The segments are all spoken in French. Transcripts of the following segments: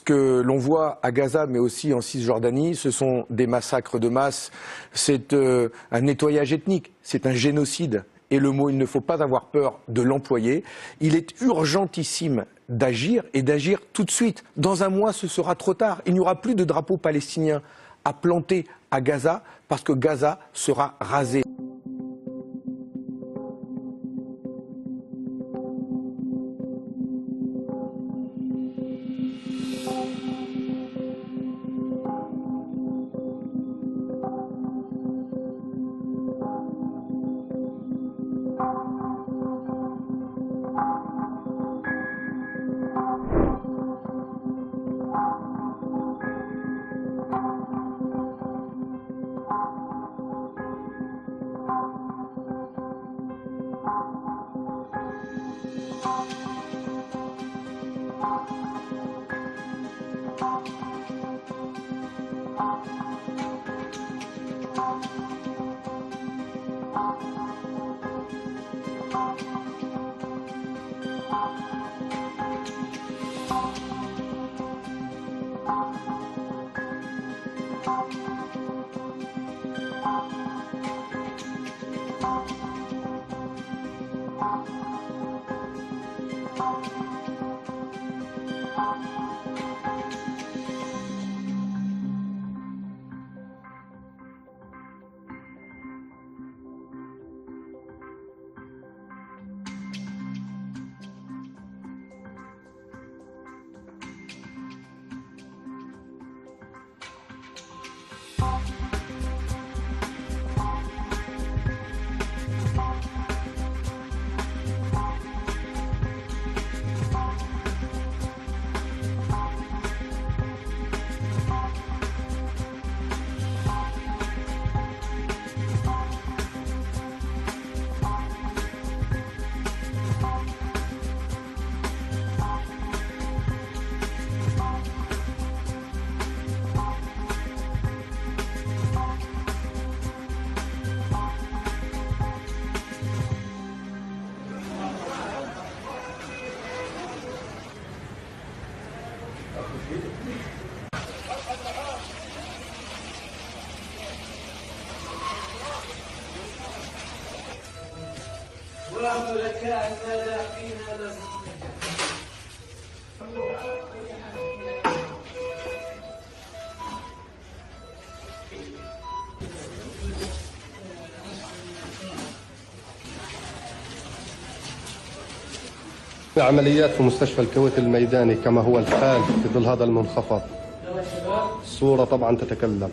que l'on voit à Gaza, mais aussi en Cisjordanie, ce sont des massacres de masse, c'est un nettoyage ethnique, c'est un génocide. Et le mot, il ne faut pas avoir peur de l'employer. Il est urgentissime d'agir et d'agir tout de suite. Dans un mois, ce sera trop tard. Il n'y aura plus de drapeau palestinien à planter à Gaza parce que Gaza sera rasé. عمليات في مستشفى الكويت الميداني كما هو الحال في ظل هذا المنخفض. الصورة طبعا تتكلم.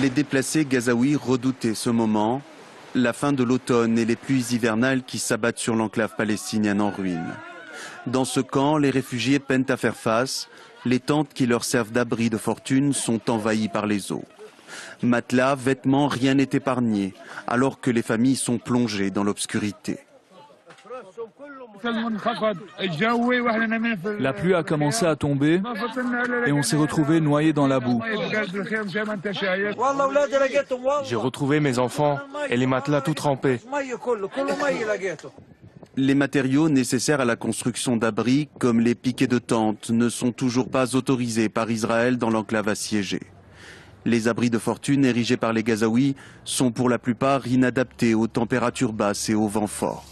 Les déplacés gazaouis redoutaient ce moment, la fin de l'automne et les pluies hivernales qui s'abattent sur l'enclave palestinienne en ruine. Dans ce camp, les réfugiés peinent à faire face. Les tentes qui leur servent d'abri de fortune sont envahies par les eaux. Matelas, vêtements, rien n'est épargné, alors que les familles sont plongées dans l'obscurité. La pluie a commencé à tomber et on s'est retrouvé noyé dans la boue. J'ai retrouvé mes enfants et les matelas tout trempés. Les matériaux nécessaires à la construction d'abris, comme les piquets de tentes, ne sont toujours pas autorisés par Israël dans l'enclave assiégée. Les abris de fortune érigés par les Gazaouis sont pour la plupart inadaptés aux températures basses et aux vents forts.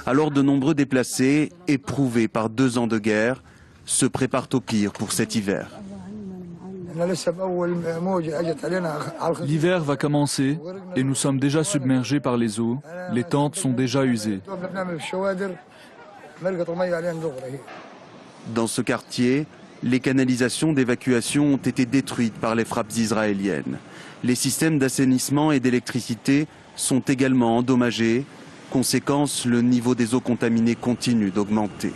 Alors de nombreux déplacés, éprouvés par 2 ans de guerre, se préparent au pire pour cet hiver. L'hiver va commencer et nous sommes déjà submergés par les eaux. Les tentes sont déjà usées. Dans ce quartier, les canalisations d'évacuation ont été détruites par les frappes israéliennes. Les systèmes d'assainissement et d'électricité sont également endommagés. Conséquence, le niveau des eaux contaminées continue d'augmenter.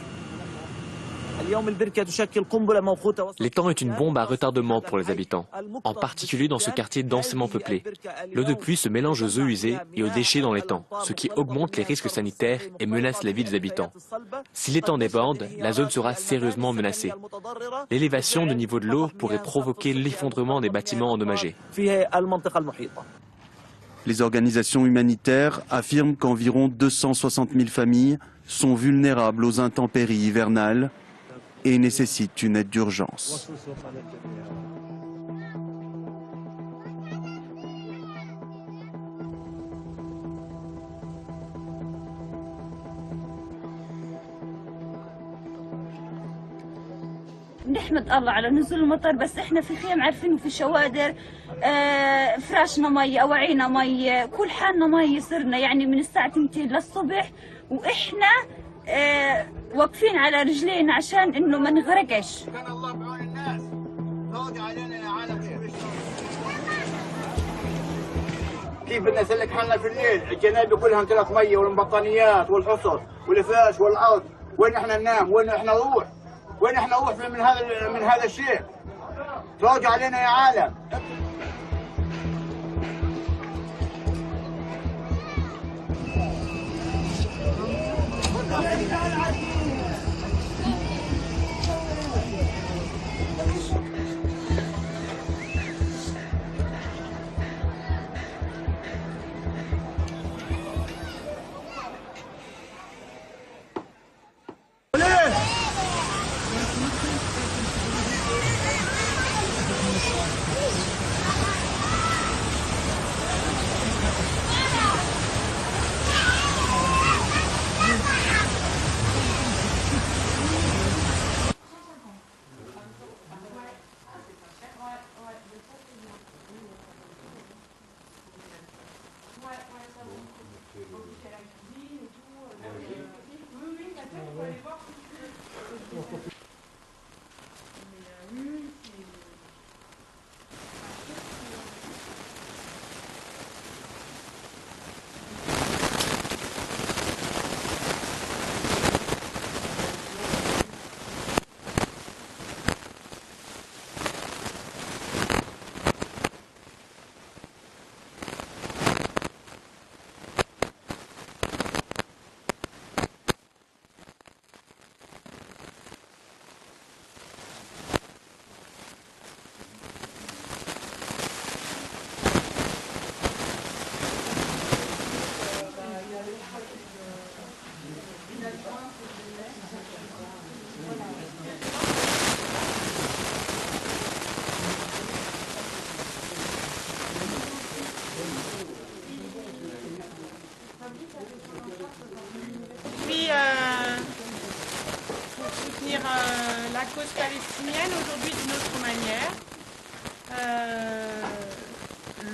L'étang est une bombe à retardement pour les habitants, en particulier dans ce quartier densément peuplé. L'eau de pluie se mélange aux eaux usées et aux déchets dans l'étang, ce qui augmente les risques sanitaires et menace la vie des habitants. Si l'étang déborde, la zone sera sérieusement menacée. L'élévation du niveau de l'eau pourrait provoquer l'effondrement des bâtiments endommagés. Les organisations humanitaires affirment qu'environ 260 000 familles sont vulnérables aux intempéries hivernales et nécessitent une aide d'urgence. نحمد الله على نزول المطر بس احنا في خيام عارفين في الشوادر فراشنا مي اواعينا مي كل حالنا مي صرنا يعني من الساعه 2 للصبح واحنا واقفين على رجلينا عشان انه ما نغرقش. كان الله بعون الناس فوق علينا يا عالم كيف بدنا نسلك حالنا في الليل؟ الجنابي كلها امتلت ميه والبطانيات والحصص والفراش والارض، وين احنا ننام؟ وين احنا نروح؟ وين احنا نروح من هذا الشيء؟ فوق علينا يا عالم. La cause palestinienne aujourd'hui d'une autre manière.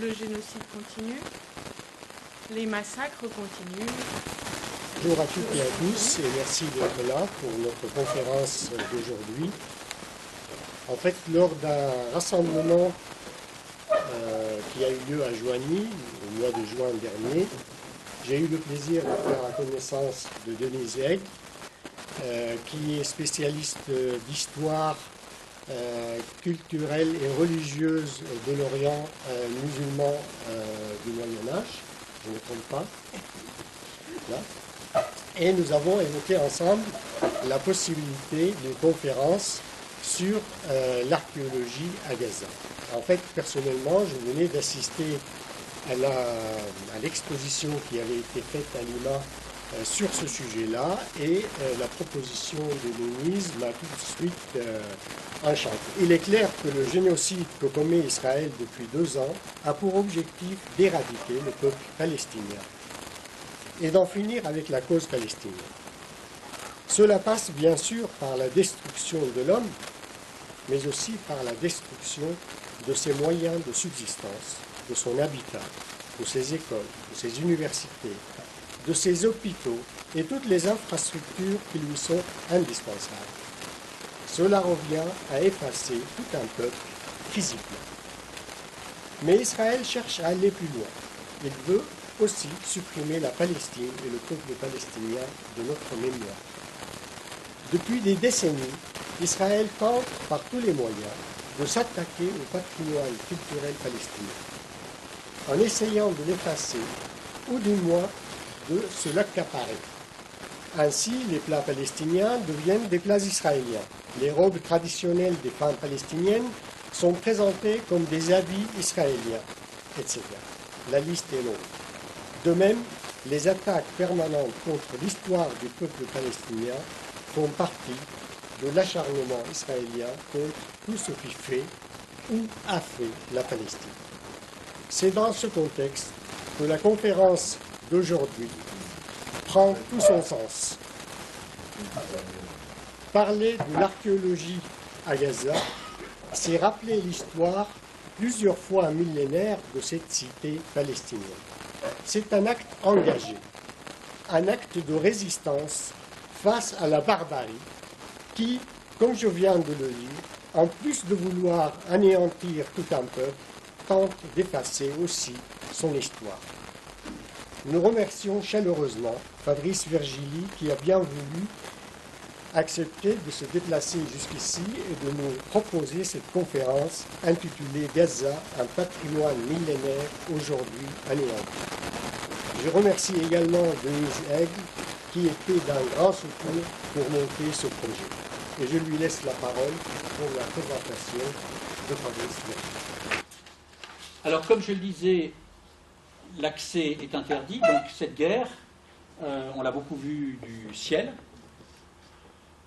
Le génocide continue, les massacres continuent. Bonjour à toutes et à tous et merci d'être là pour notre conférence d'aujourd'hui. En fait, lors d'un rassemblement qui a eu lieu à Joigny au mois de juin dernier, j'ai eu le plaisir de faire la connaissance de Denise Egg, qui est spécialiste d'histoire culturelle et religieuse de l'Orient musulman du Moyen-Âge, je ne me trompe pas. Là. Et nous avons évoqué ensemble la possibilité d'une conférence sur l'archéologie à Gaza. En fait, personnellement, je venais d'assister à l'exposition qui avait été faite à Lima sur ce sujet-là, et la proposition de Denise m'a tout de suite enchanté. Il est clair que le génocide que commet Israël depuis 2 ans a pour objectif d'éradiquer le peuple palestinien et d'en finir avec la cause palestinienne. Cela passe bien sûr par la destruction de l'homme, mais aussi par la destruction de ses moyens de subsistance, de son habitat, de ses écoles, de ses universités, de ses hôpitaux et toutes les infrastructures qui lui sont indispensables. Cela revient à effacer tout un peuple physiquement. Mais Israël cherche à aller plus loin. Il veut aussi supprimer la Palestine et le peuple palestinien de notre mémoire. Depuis des décennies, Israël tente par tous les moyens de s'attaquer au patrimoine culturel palestinien, en essayant de l'effacer ou du moins de se l'accaparer. Ainsi, les plats palestiniens deviennent des plats israéliens. Les robes traditionnelles des femmes palestiniennes sont présentées comme des habits israéliens, etc. La liste est longue. De même, les attaques permanentes contre l'histoire du peuple palestinien font partie de l'acharnement israélien contre tout ce qui fait ou a fait la Palestine. C'est dans ce contexte que la conférence d'aujourd'hui prend tout son sens. Parler de l'archéologie à Gaza, c'est rappeler l'histoire plusieurs fois millénaire de cette cité palestinienne. C'est un acte engagé, un acte de résistance face à la barbarie qui, comme je viens de le dire, en plus de vouloir anéantir tout un peuple, tente d'effacer aussi son histoire. Nous remercions chaleureusement Fabrice Virgili qui a bien voulu accepter de se déplacer jusqu'ici et de nous proposer cette conférence intitulée Gaza, un patrimoine millénaire aujourd'hui anéanti. Je remercie également Denise Aigle qui était d'un grand secours pour monter ce projet. Et je lui laisse la parole pour la présentation de Fabrice Virgili. Alors, comme je le disais, l'accès est interdit, donc cette guerre, on l'a beaucoup vue du ciel.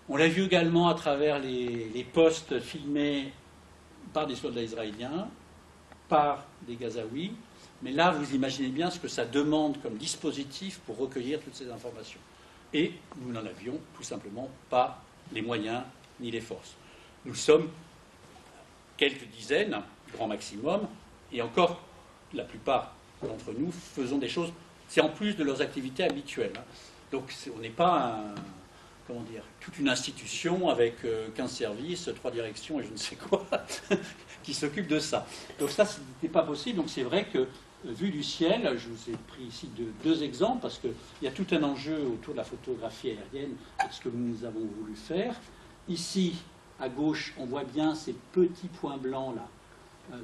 On l'a vu également à travers les postes filmés par des soldats israéliens, par des Gazaouis. Mais là, vous imaginez bien ce que ça demande comme dispositif pour recueillir toutes ces informations. Et nous n'en avions tout simplement pas les moyens ni les forces. Nous sommes quelques dizaines, grand maximum, et encore, la plupart d'entre nous faisons des choses, c'est en plus de leurs activités habituelles. Donc on n'est pas toute une institution avec 15 services, 3 directions et je ne sais quoi, qui s'occupent de ça. Donc ça, ce n'était pas possible. Donc c'est vrai que, vu du ciel, je vous ai pris ici 2 exemples, parce qu'il y a tout un enjeu autour de la photographie aérienne et de ce que nous avons voulu faire. Ici, à gauche, on voit bien ces petits points blancs-là.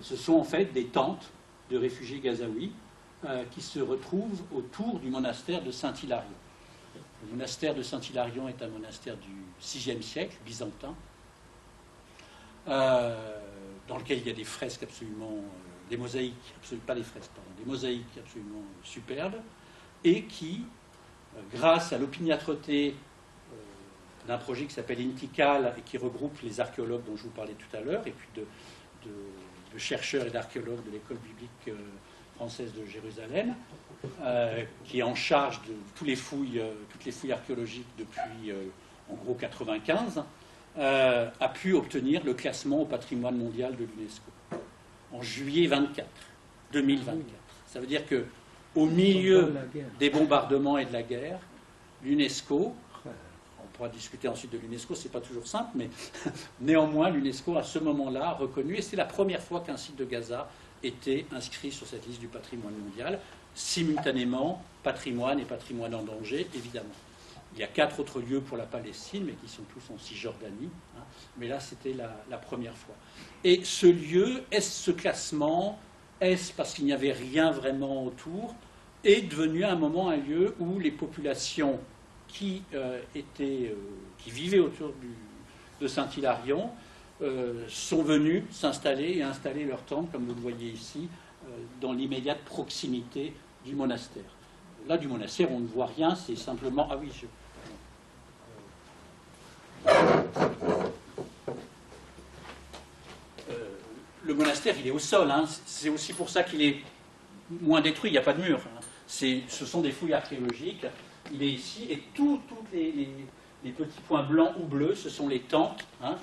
Ce sont en fait des tentes de réfugiés gazaouis qui se retrouvent autour du monastère de Saint-Hilarion. Le monastère de Saint-Hilarion est un monastère du VIe siècle, byzantin, dans lequel il y a des fresques absolument, des mosaïques, pas des fresques, pardon, des mosaïques absolument superbes, et qui, grâce à l'opiniâtreté d'un projet qui s'appelle Intikal et qui regroupe les archéologues dont je vous parlais tout à l'heure, et puis de chercheurs et d'archéologues de l'école biblique française de Jérusalem, qui est en charge de toutes les fouilles archéologiques depuis en gros 1995, a pu obtenir le classement au patrimoine mondial de l'UNESCO en juillet 2024. Ça veut dire qu'au milieu des bombardements et de la guerre, l'UNESCO, on pourra discuter ensuite de l'UNESCO, c'est pas toujours simple, mais néanmoins l'UNESCO à ce moment-là a reconnu, et c'est la première fois qu'un site de Gaza était inscrit sur cette liste du patrimoine mondial, simultanément patrimoine et patrimoine en danger, évidemment. Il y a 4 autres lieux pour la Palestine, mais qui sont tous en Cisjordanie. Hein. Mais là, c'était la première fois. Et ce lieu, est-ce ce classement, est-ce parce qu'il n'y avait rien vraiment autour, est devenu à un moment un lieu où les populations qui vivaient autour de Saint-Hilarion sont venues s'installer et installer leurs tentes, comme vous le voyez ici, dans l'immédiate proximité du monastère. Là, du monastère, on ne voit rien, c'est simplement... Ah oui, le monastère, il est au sol, hein. C'est aussi pour ça qu'il est moins détruit, il n'y a pas de mur. Hein. Ce sont des fouilles archéologiques, il est ici, et tous les petits points blancs ou bleus, ce sont les tentes, hein,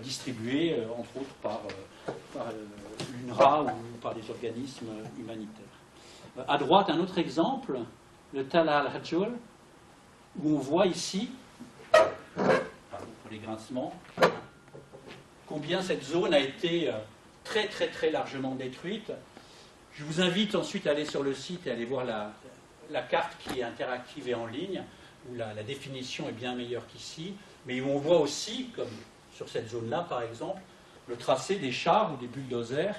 distribuées, entre autres, par l'UNRWA ou par des organismes humanitaires. À droite, un autre exemple, le Tal al-Rajul, où on voit ici, pardon pour les grincements, combien cette zone a été très très très largement détruite. Je vous invite ensuite à aller sur le site et à aller voir la carte qui est interactive et en ligne, où la définition est bien meilleure qu'ici, mais où on voit aussi, comme sur cette zone-là par exemple, le tracé des chars ou des bulldozers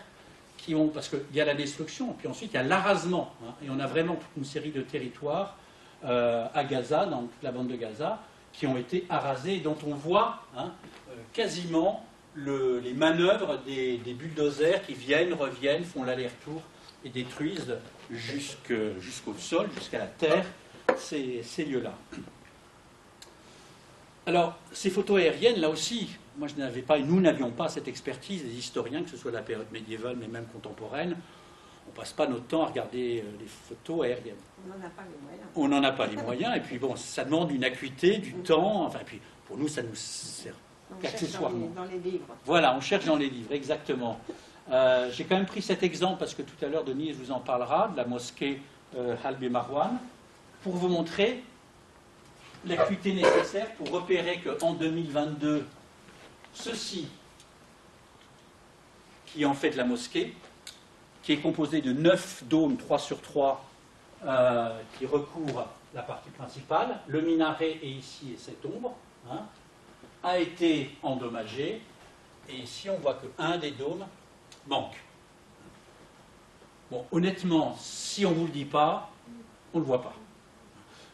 qui ont, parce qu'il y a la destruction, puis ensuite il y a l'arasement, hein, et on a vraiment toute une série de territoires à Gaza, dans toute la bande de Gaza, qui ont été arasés et dont on voit hein, quasiment les manœuvres des bulldozers qui viennent, reviennent, font l'aller-retour et détruisent jusqu'au sol, jusqu'à la terre, ces lieux-là. Alors, ces photos aériennes, là aussi, moi je n'avais pas, et nous n'avions pas cette expertise des historiens, que ce soit de la période médiévale, mais même contemporaine. On ne passe pas notre temps à regarder les photos aériennes. On n'en a pas les moyens. On n'en a pas les moyens, et puis bon, ça demande une acuité, du temps, enfin, puis pour nous, ça nous sert accessoirement. Dans les livres. Voilà, on cherche dans les livres, exactement. J'ai quand même pris cet exemple, parce que tout à l'heure, Denis vous en parlera, de la mosquée Halbi Marwan, pour vous montrer l'acuité nécessaire pour repérer qu'en 2022, ceci, qui est en fait la mosquée, qui est composée de 9 dômes 3 sur 3 qui recouvrent la partie principale, le minaret est ici et cette ombre, hein, a été endommagé, et ici on voit qu'un des dômes manque. Bon, honnêtement, si on ne vous le dit pas, on ne le voit pas.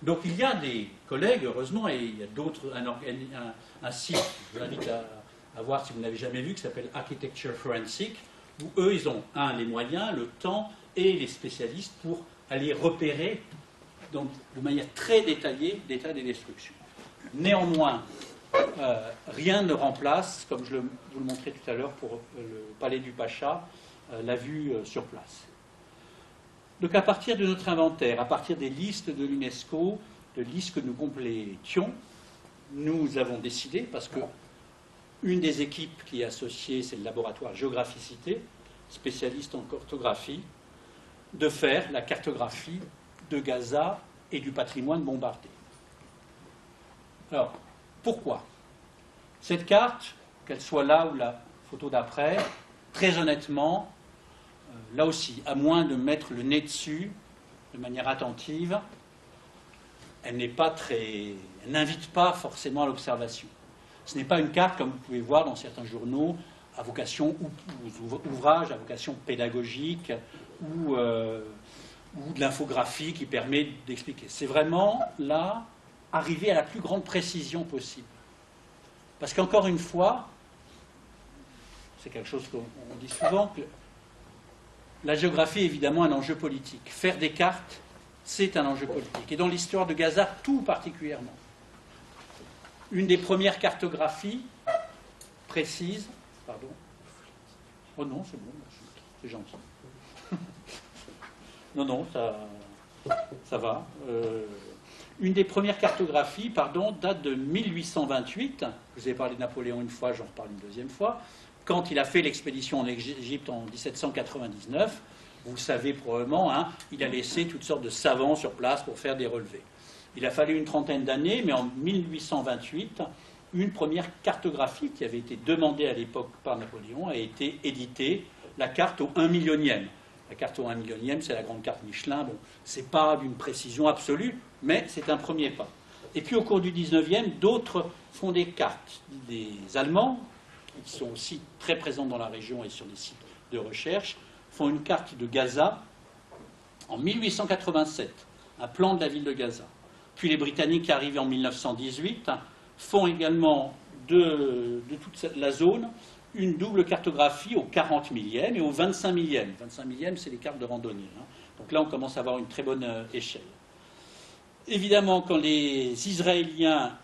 Donc il y a des collègues, heureusement, et il y a d'autres, un site, je vous invite à voir si vous n'avez jamais vu, qui s'appelle Architecture Forensic, où eux, ils ont, les moyens, le temps et les spécialistes pour aller repérer donc, de manière très détaillée l'état des destructions. Néanmoins, rien ne remplace, comme je vous le montrais tout à l'heure pour le palais du Pacha, la vue sur place. Donc à partir de notre inventaire, à partir des listes de l'UNESCO, de listes que nous complétions, nous avons décidé, parce que une des équipes qui est associée, c'est le laboratoire Géographicité, spécialiste en cartographie, de faire la cartographie de Gaza et du patrimoine bombardé. Alors, pourquoi? Cette carte, qu'elle soit là ou la photo d'après, très honnêtement, là aussi, à moins de mettre le nez dessus de manière attentive, elle n'invite pas forcément à l'observation. Ce n'est pas une carte, comme vous pouvez voir dans certains journaux, à vocation, ou ouvrages à vocation pédagogique, ou de l'infographie qui permet d'expliquer. C'est vraiment, là, arriver à la plus grande précision possible. Parce qu'encore une fois, c'est quelque chose qu'on dit souvent, que la géographie est évidemment un enjeu politique. Faire des cartes, c'est un enjeu politique. Et dans l'histoire de Gaza, tout particulièrement. Une des premières cartographies précises... Pardon. Oh non, c'est bon, c'est gentil. Non, ça va. Une des premières cartographies, date de 1828. Je vous ai parlé de Napoléon une fois, j'en reparle une deuxième fois. Quand il a fait l'expédition en Égypte en 1799, vous savez probablement, hein, il a laissé toutes sortes de savants sur place pour faire des relevés. Il a fallu une trentaine d'années, mais en 1828, une première cartographie qui avait été demandée à l'époque par Napoléon a été éditée, la carte au 1 millionième. La carte au 1 millionième, c'est la grande carte Michelin. Bon, ce n'est pas d'une précision absolue, mais c'est un premier pas. Et puis au cours du 19e, d'autres font des cartes. Des Allemands, qui sont aussi très présents dans la région et sur des sites de recherche, font une carte de Gaza en 1887, un plan de la ville de Gaza. Puis les Britanniques qui arrivent en 1918 font également de toute la zone une double cartographie au 40 millième et au 25 millième. 25 millième, c'est les cartes de randonnée. Donc là, on commence à avoir une très bonne échelle. Évidemment, quand les Israéliens,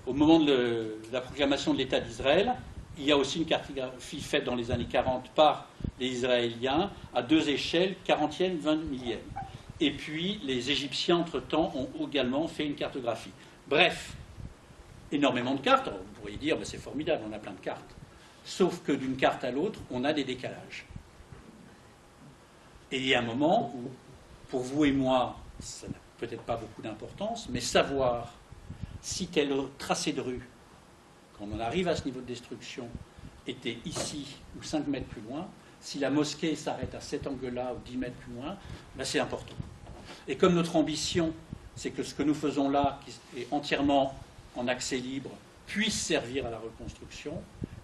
au moment de la proclamation de l'État d'Israël, il y a aussi une cartographie faite dans les années 40 par les Israéliens à deux échelles, 40e, 20 millième. Et puis, les Égyptiens, entre-temps, ont également fait une cartographie. Bref, énormément de cartes. Alors, vous pourriez dire, ben, c'est formidable, on a plein de cartes. Sauf que d'une carte à l'autre, on a des décalages. Et il y a un moment où, pour vous et moi, ça n'a peut-être pas beaucoup d'importance, mais savoir si tel tracé de rue, quand on arrive à ce niveau de destruction, était ici ou 5 mètres plus loin, si la mosquée s'arrête à cet angle-là ou 10 mètres plus loin, ben c'est important. Et comme notre ambition, c'est que ce que nous faisons là, qui est entièrement en accès libre, puisse servir à la reconstruction,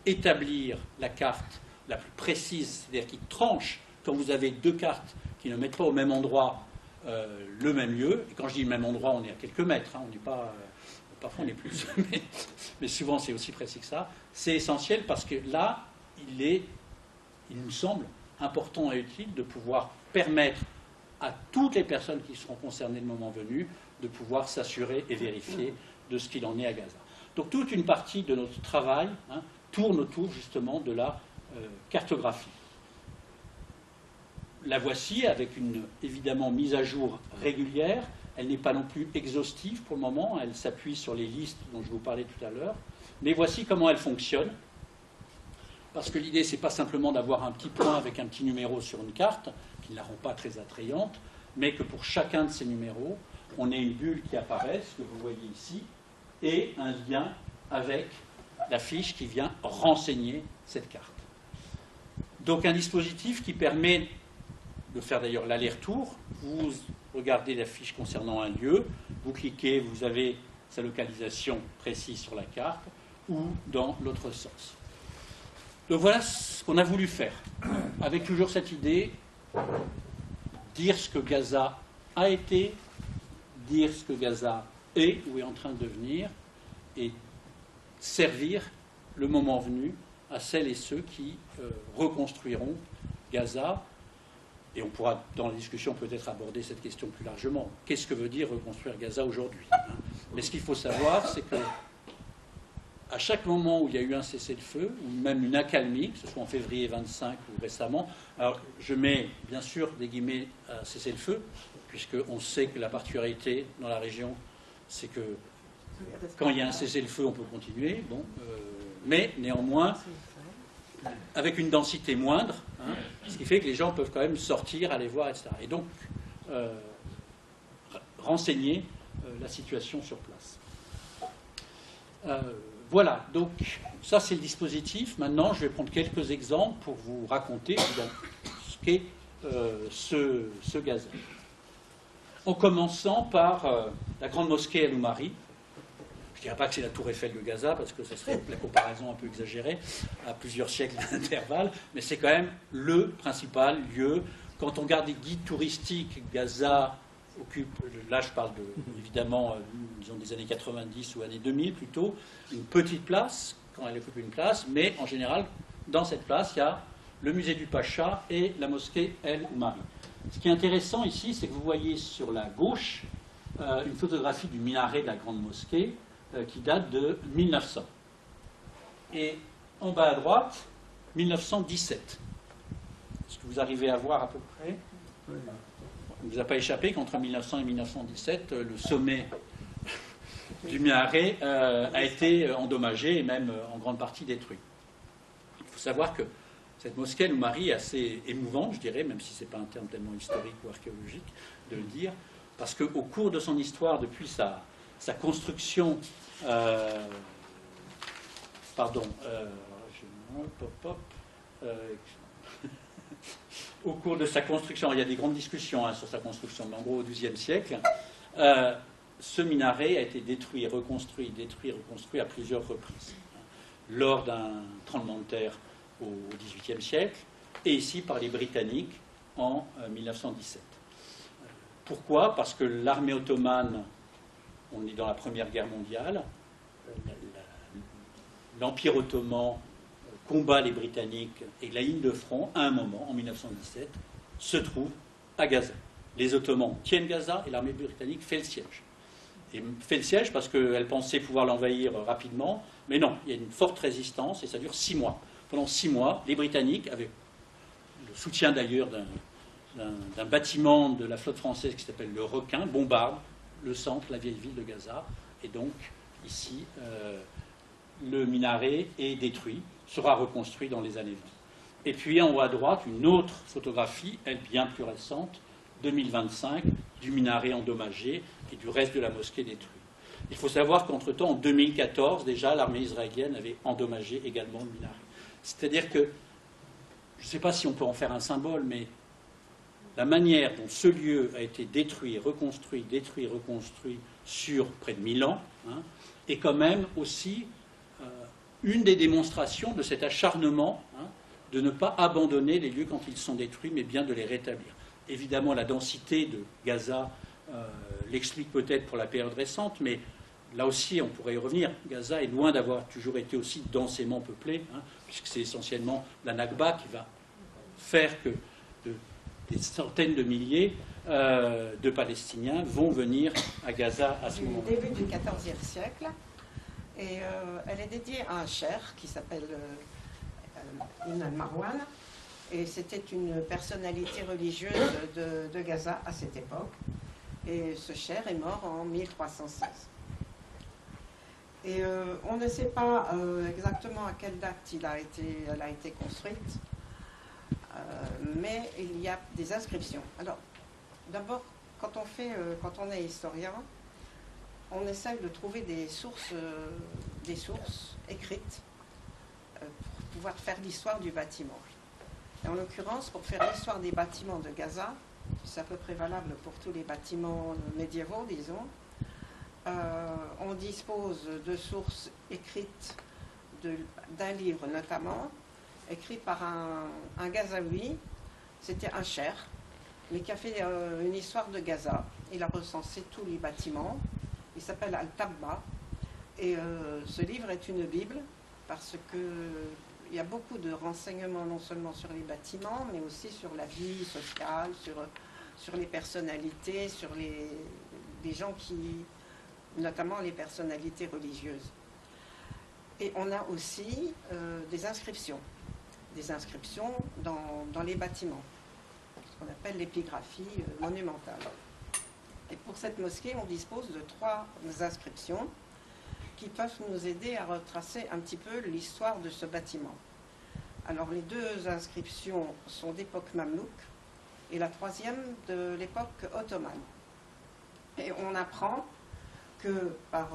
établir la carte la plus précise, c'est-à-dire qui tranche quand vous avez deux cartes qui ne mettent pas au même endroit le même lieu. Et quand je dis le même endroit, on est à quelques mètres, on n'est pas... Parfois on est plus, mais souvent c'est aussi précis que ça. C'est essentiel parce que là, il nous semble important et utile de pouvoir permettre à toutes les personnes qui seront concernées le moment venu de pouvoir s'assurer et vérifier de ce qu'il en est à Gaza. Donc toute une partie de notre travail tourne autour justement de la cartographie. La voici avec une évidemment mise à jour régulière. Elle n'est pas non plus exhaustive pour le moment, elle s'appuie sur les listes dont je vous parlais tout à l'heure. Mais voici comment elle fonctionne. Parce que l'idée, ce n'est pas simplement d'avoir un petit point avec un petit numéro sur une carte, qui ne la rend pas très attrayante, mais que pour chacun de ces numéros, on ait une bulle qui apparaît, ce que vous voyez ici, et un lien avec la fiche qui vient renseigner cette carte. Donc un dispositif qui permet de faire d'ailleurs l'aller-retour. Vous regardez la fiche concernant un lieu, vous cliquez, vous avez sa localisation précise sur la carte, ou dans l'autre sens. Donc voilà ce qu'on a voulu faire, avec toujours cette idée, dire ce que Gaza a été, dire ce que Gaza est ou est en train de devenir, et servir le moment venu à celles et ceux qui reconstruiront Gaza. Et on pourra, dans la discussion, peut-être aborder cette question plus largement. Qu'est-ce que veut dire reconstruire Gaza aujourd'hui? Mais ce qu'il faut savoir, c'est que à chaque moment où il y a eu un cessez-le-feu, ou même une accalmie, que ce soit en février 25 ou récemment, alors je mets bien sûr des guillemets à cessez-le-feu, puisqu'on sait que la particularité dans la région, c'est que quand il y a un cessez-le-feu, on peut continuer, mais néanmoins, avec une densité moindre, ce qui fait que les gens peuvent quand même sortir, aller voir, etc. Et donc, renseigner la situation sur place. Voilà, donc ça c'est le dispositif. Maintenant, je vais prendre quelques exemples pour vous raconter ce qu'est ce Gaza. En commençant par la grande mosquée Al-Oumari. Je ne dirais pas que c'est la tour Eiffel de Gaza, parce que ce serait la comparaison un peu exagérée, à plusieurs siècles d'intervalle, mais c'est quand même le principal lieu. Quand on regarde les guides touristiques, Gaza occupe, là je parle évidemment, disons des années 90 ou années 2000 plutôt, une petite place, quand elle occupe une place, mais en général, dans cette place, il y a le musée du Pacha et la mosquée El-Oumari. Ce qui est intéressant ici, c'est que vous voyez sur la gauche une photographie du minaret de la grande mosquée, qui date de 1900. Et en bas à droite, 1917. Est-ce que vous arrivez à voir à peu près? Il ne vous a pas échappé qu'entre 1900 et 1917, le sommet du minaret a été endommagé et même en grande partie détruit. Il faut savoir que cette mosquée Al-Oumari est assez émouvante, je dirais, même si ce n'est pas un terme tellement historique ou archéologique de le dire, parce qu'au cours de son histoire, depuis sa construction, au cours de sa construction, il y a des grandes discussions sur sa construction, mais en gros au XIIe siècle, Ce minaret a été détruit, reconstruit à plusieurs reprises. Lors d'un tremblement de terre au XVIIIe siècle, et ici par les Britanniques en 1917. Pourquoi? Parce que l'armée ottomane, on est dans la Première Guerre mondiale, l'Empire ottoman combat les Britanniques et la ligne de front, à un moment, en 1917, se trouve à Gaza. Les Ottomans tiennent Gaza et l'armée britannique fait le siège. Et fait le siège parce qu'elle pensait pouvoir l'envahir rapidement, mais non, il y a une forte résistance et ça dure 6 mois. Pendant 6 mois, les Britanniques, avec le soutien d'ailleurs d'un bâtiment de la flotte française qui s'appelle le Requin, bombardent le centre, la vieille ville de Gaza. Et donc, ici, le minaret est détruit, sera reconstruit dans les années 20. Et puis, en haut à droite, une autre photographie, elle bien plus récente, 2025, du minaret endommagé et du reste de la mosquée détruite. Il faut savoir qu'entre-temps, en 2014, déjà, l'armée israélienne avait endommagé également le minaret. C'est-à-dire que, je ne sais pas si on peut en faire un symbole, mais la manière dont ce lieu a été détruit, reconstruit sur près de 1000 ans, est quand même aussi une des démonstrations de cet acharnement de ne pas abandonner les lieux quand ils sont détruits, mais bien de les rétablir. Évidemment, la densité de Gaza l'explique peut-être pour la période récente, mais là aussi, on pourrait y revenir. Gaza est loin d'avoir toujours été aussi densément peuplée, puisque c'est essentiellement la Nakba qui va faire que des centaines de milliers de Palestiniens vont venir à Gaza à ce moment. Au début du XIVe siècle, et elle est dédiée à un cheikh qui s'appelle Ibn al-Marwan, et c'était une personnalité religieuse de Gaza à cette époque. Et ce cheikh est mort en 1316. Et on ne sait pas exactement à quelle date elle a été construite, mais il y a des inscriptions. Alors, d'abord, quand on est historien, on essaie de trouver des sources écrites pour pouvoir faire l'histoire du bâtiment. Et en l'occurrence, pour faire l'histoire des bâtiments de Gaza, c'est à peu près valable pour tous les bâtiments médiévaux, disons, on dispose de sources écrites d'un livre notamment, écrit par un Gazaoui, c'était un cheikh, mais qui a fait une histoire de Gaza. Il a recensé tous les bâtiments, il s'appelle Al-Tabba, et ce livre est une Bible, parce qu'il y a beaucoup de renseignements non seulement sur les bâtiments, mais aussi sur la vie sociale, sur les personnalités, sur les gens qui... notamment les personnalités religieuses. Et on a aussi des inscriptions dans les bâtiments, ce qu'on appelle l'épigraphie monumentale. Et pour cette mosquée, on dispose de 3 inscriptions qui peuvent nous aider à retracer un petit peu l'histoire de ce bâtiment. Alors les 2 inscriptions sont d'époque mamelouk et la 3e de l'époque ottomane. Et on apprend que par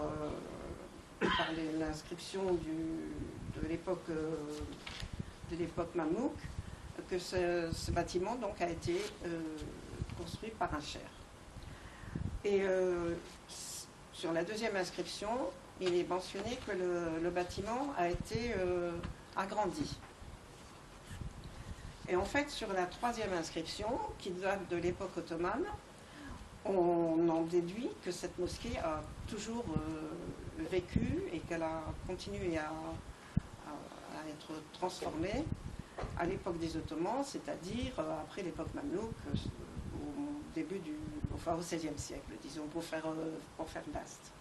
l'inscription de l'époque mamelouk, que ce bâtiment donc a été construit par un cheikh. Et sur la 2e inscription, il est mentionné que le bâtiment a été agrandi. Et en fait, sur la 3e inscription, qui date de l'époque ottomane, on en déduit que cette mosquée a toujours vécu et qu'elle a continué à être transformée à l'époque des Ottomans, c'est-à-dire après l'époque mamelouk, au XVIe siècle, disons, pour faire vaste.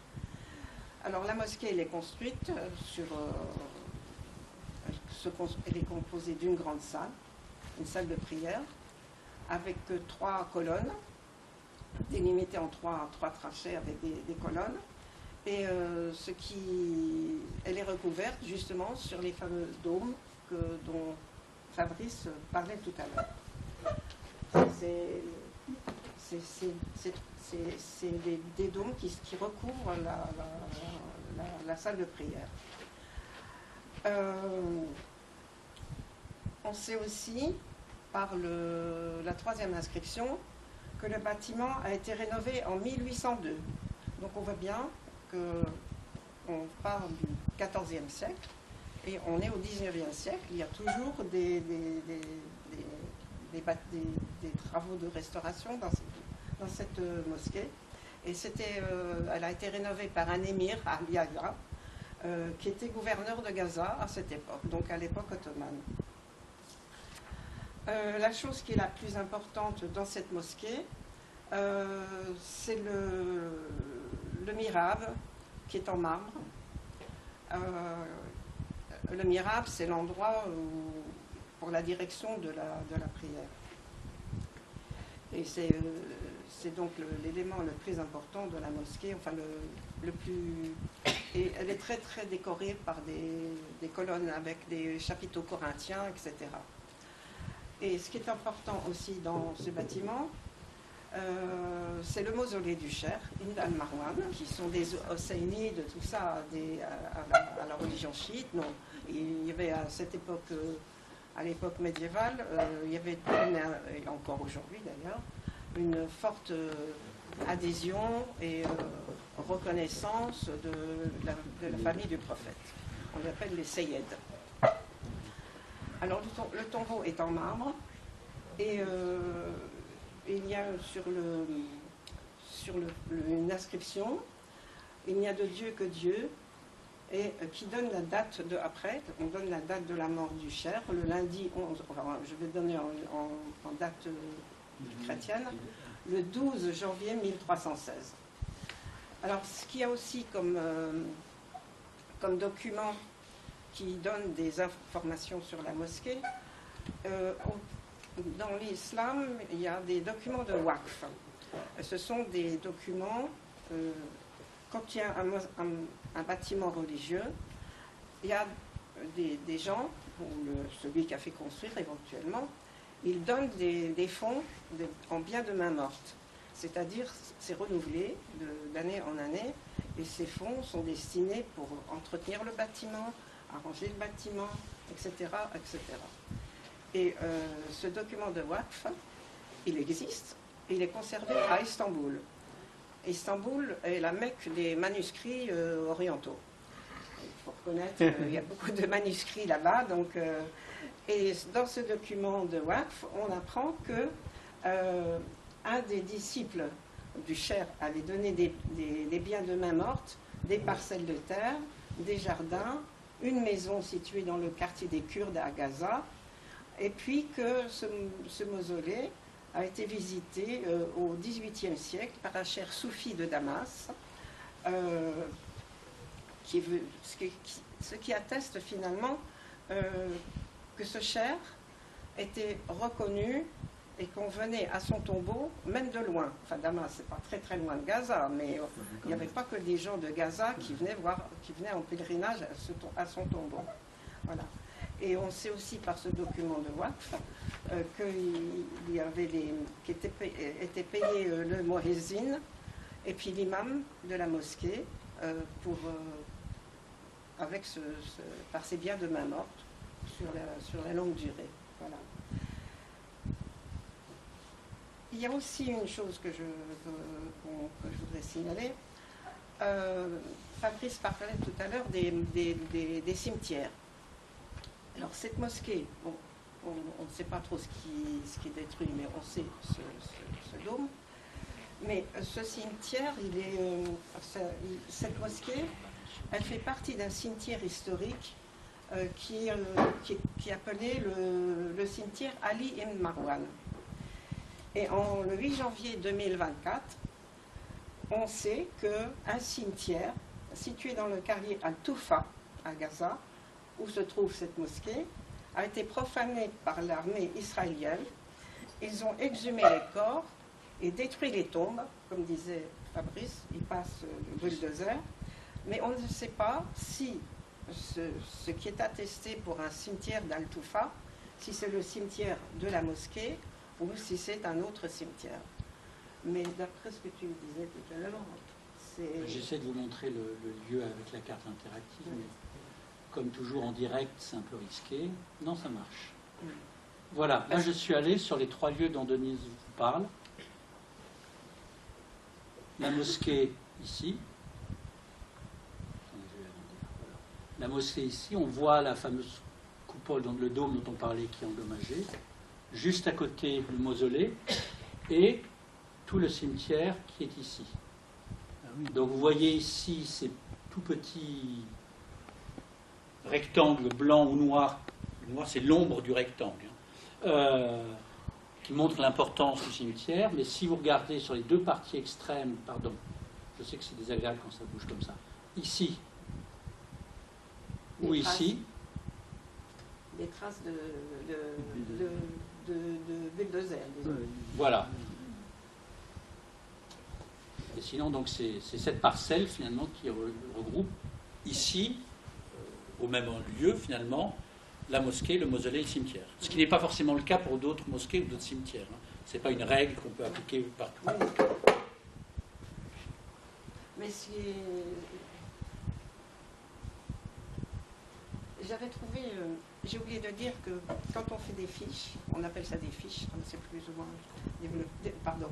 Alors la mosquée, elle est construite elle est composée d'une grande salle, une salle de prière, avec 3 colonnes, délimitées en 3 tranchées avec des colonnes, et elle est recouverte justement sur les fameux dômes dont Fabrice parlait tout à l'heure. C'est des dômes qui recouvrent la salle de prière. On sait aussi, par la 3e inscription, que le bâtiment a été rénové en 1802. Donc on voit bien qu'on parle du XIVe siècle et on est au XIXe siècle. Il y a toujours des travaux de restauration dans cette mosquée. Et elle a été rénovée par un émir, Ali Agha, qui était gouverneur de Gaza à cette époque, donc à l'époque ottomane. La chose qui est la plus importante dans cette mosquée, c'est le mihrab qui est en marbre. Le mihrab, c'est l'endroit pour la direction de la prière. Et c'est donc l'élément le plus important de la mosquée, enfin le plus... Et elle est très très décorée par des colonnes avec des chapiteaux corinthiens, etc. Et ce qui est important aussi dans ce bâtiment, c'est le mausolée du Cheikh Ibn al-Marwan, qui sont des Hosseinides, tout ça, à la religion chiite. Non, il y avait à cette époque, à l'époque médiévale, il y avait, et encore aujourd'hui d'ailleurs, une forte adhésion et reconnaissance de la famille du prophète. On les appelle les Seyed. Alors le tombeau est en marbre et il y a sur une inscription, il n'y a de Dieu que Dieu, et qui donne la date de après, on donne la date de la mort du Cheikh, le lundi 11, enfin, je vais donner en date chrétienne, le 12 janvier 1316. Alors ce qu'il y a aussi comme document qui donne des informations sur la mosquée, dans l'islam, il y a des documents de waqf. Ce sont des documents, quand il y a un bâtiment religieux, il y a des gens, ou celui qui a fait construire éventuellement, il donne des fonds en bien de main morte. C'est-à-dire, c'est renouvelé d'année en année, et ces fonds sont destinés pour entretenir le bâtiment, arranger le bâtiment, etc. etc. Et ce document de waqf, il existe, il est conservé à Istanbul. Istanbul est la Mecque des manuscrits orientaux. Il faut reconnaître qu'il y a beaucoup de manuscrits là-bas. Et dans ce document de waqf, on apprend que un des disciples du Cheikh avait donné des biens de main morte, des parcelles de terre, des jardins, une maison située dans le quartier des Kurdes à Gaza, et puis que ce mausolée a été visité au XVIIIe siècle par un cheikh soufi de Damas, ce qui atteste finalement que ce cheikh était reconnu et qu'on venait à son tombeau, même de loin. Enfin, Damas, c'est pas très très loin de Gaza, mais il n'y avait pas que des gens de Gaza qui venaient en pèlerinage à son tombeau. Voilà. Et on sait aussi par ce document de waqf qu'il y avait qui étaient payés le muezzin et puis l'imam de la mosquée par ses biens de main morte sur la longue durée. Voilà. Il y a aussi une chose que je voudrais signaler. Fabrice parlait tout à l'heure des cimetières. Alors cette mosquée, on ne sait pas trop ce qui est détruit, mais on sait ce dôme. Mais ce cimetière, cette mosquée, elle fait partie d'un cimetière historique qui est appelé le cimetière Ali ibn Marwan. Et le 8 janvier 2024, on sait qu'un cimetière situé dans le quartier Al-Toufa, à Gaza, où se trouve cette mosquée, a été profané par l'armée israélienne. Ils ont exhumé les corps et détruit les tombes, comme disait Fabrice, il passe le bulldozer. Mais on ne sait pas si ce qui est attesté pour un cimetière d'Al-Toufa, si c'est le cimetière de la mosquée ou si c'est un autre cimetière. Mais d'après ce que tu disais tout à l'heure, c'est... J'essaie de vous montrer le lieu avec la carte interactive, mais comme toujours en direct, c'est un peu risqué. Non, ça marche. Voilà, là je suis allé sur les 3 lieux dont Denise vous parle. la mosquée ici. La mosquée ici, on voit la fameuse coupole, donc le dôme dont on parlait qui est endommagé. Juste à côté, le mausolée et tout le cimetière qui est ici. Donc vous voyez ici ces tout petits rectangles blancs ou noirs. Le noir, c'est l'ombre du rectangle, qui montre l'importance du cimetière. Mais si vous regardez sur les deux parties extrêmes, pardon, je sais que c'est désagréable quand ça bouge comme ça, ici ou ici, des traces de bulldozer, disons. Voilà. Et sinon, donc, c'est cette parcelle, finalement, qui regroupe ici, au même lieu, finalement, la mosquée, le mausolée et le cimetière. Ce qui n'est pas forcément le cas pour d'autres mosquées ou d'autres cimetières. Ce n'est pas une règle qu'on peut appliquer partout. Mais si... J'avais trouvé... J'ai oublié de dire que quand on fait des fiches, on appelle ça des fiches, comme c'est plus ou moins développé, pardon.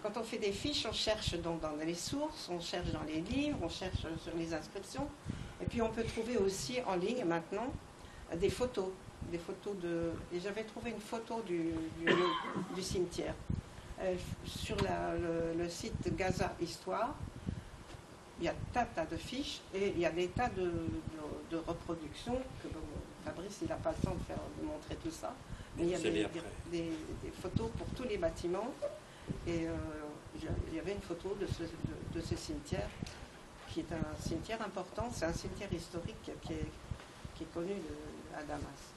Quand on fait des fiches, on cherche donc dans les sources, on cherche dans les livres, on cherche sur les inscriptions, et puis on peut trouver aussi en ligne maintenant des photos de... Et j'avais trouvé une photo du cimetière sur le site Gaza Histoire. Il y a tas de fiches et il y a des tas de reproductions que bon, Fabrice il n'a pas le temps de montrer tout ça. Mais il y a des photos pour tous les bâtiments et il y avait une photo de ce cimetière qui est un cimetière important. C'est un cimetière historique qui est connu